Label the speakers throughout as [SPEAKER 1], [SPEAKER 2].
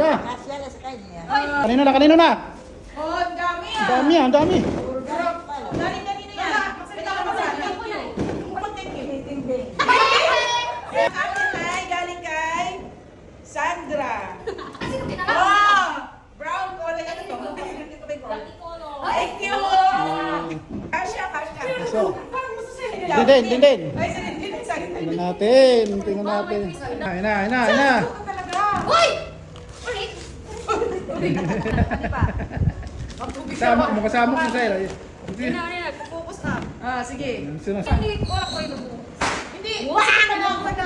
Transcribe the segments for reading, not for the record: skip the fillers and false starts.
[SPEAKER 1] talaga.
[SPEAKER 2] Kasya na sa kanya.
[SPEAKER 1] Kanino na, kanino na?
[SPEAKER 3] Oh, ang dami
[SPEAKER 1] Ang dami, ang dami.
[SPEAKER 3] Galing kanina yan. Salita ka pa sana. Thank you. Akin ay galing kay Sandra. Oh! Brown color. Ano to? Thank you! Kasya, kasya.
[SPEAKER 1] So, din.
[SPEAKER 3] Ay, din.
[SPEAKER 1] Tingnan natin, tingnan natin. Ina.
[SPEAKER 3] Uy!
[SPEAKER 1] Kasama mo si Sarah.
[SPEAKER 3] Nagpupupos na. Ah, sige.
[SPEAKER 1] Sino?
[SPEAKER 3] Hindi.
[SPEAKER 2] Wow!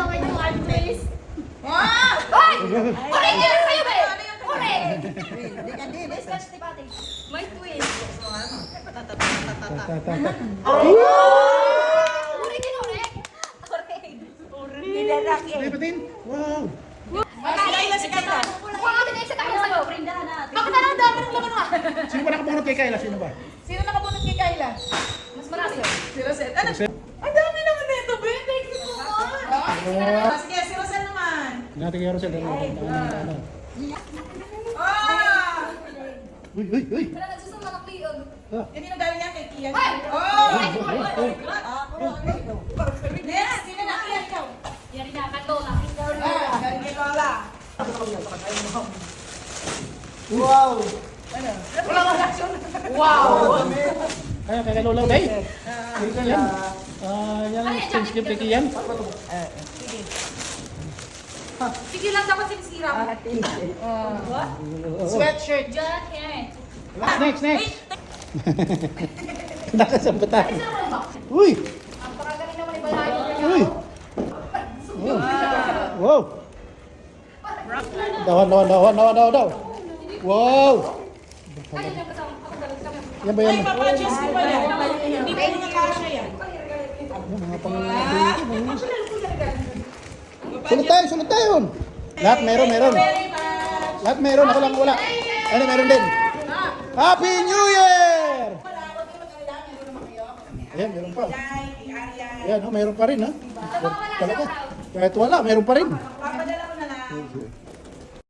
[SPEAKER 2] May yung please.
[SPEAKER 3] Ah!
[SPEAKER 4] Hoy! Correct yan sa'yo ba?
[SPEAKER 3] Ano yung
[SPEAKER 4] Correct!
[SPEAKER 2] Hindi ka din.
[SPEAKER 4] May twist. Correct yan, correct? Correct.
[SPEAKER 2] Nilalaki.
[SPEAKER 1] Ay, patin. Wow.
[SPEAKER 3] si Kayla.
[SPEAKER 4] Kuha kami na isa tayo sa'yo. Bakit na lang dami ng laman ha?
[SPEAKER 1] Sino ba nakabunot kay Kayla? Sino ba?
[SPEAKER 3] Sino nakabunot kay Kayla?
[SPEAKER 4] Mas marami.
[SPEAKER 3] Si Rosel. Ano? Ang dami naman nito, Ben. Thank you so much. Sige, si Rosel naman.
[SPEAKER 1] Natin kay Rosel.
[SPEAKER 3] Ah!
[SPEAKER 1] Uy.
[SPEAKER 4] Wala nagsusama ng kliyon.
[SPEAKER 3] Hindi na galing yan kay Kian.
[SPEAKER 4] Ay!
[SPEAKER 3] Oh!
[SPEAKER 2] Ako.
[SPEAKER 3] Next, sino na Kian ikaw?
[SPEAKER 4] Yan rin na, Lola.
[SPEAKER 3] Ah, galing kay Lola.
[SPEAKER 2] Wow.
[SPEAKER 3] Ano? Wala ka reaction.
[SPEAKER 1] Ay, kay Lola Day. Yan. Yan ang change gift kay Kian.
[SPEAKER 4] Sige lang, dapat sinisira mo.
[SPEAKER 3] Sweatshirt.
[SPEAKER 4] Jacket.
[SPEAKER 1] Next. Nakasambatan. Uy.
[SPEAKER 4] Ang pakagaling naman ni Balayo.
[SPEAKER 1] Uy. Wow. Daw. Wow.
[SPEAKER 4] Kaya niya kasama. Ako talagang kami.
[SPEAKER 1] Yan ba yan?
[SPEAKER 3] Ay, papaches ko pala. Hindi pa yung nakasya yan.
[SPEAKER 1] Yung mga pang... Sunod tayo. Lahat meron.
[SPEAKER 3] Very much.
[SPEAKER 1] Lahat meron. Ako lang wala. Ano meron din? Happy New Year! Ayan, meron pa. Ayan, meron pa rin ha. Talaga. Kahit wala, meron pa rin.
[SPEAKER 3] Papadala ko na lang.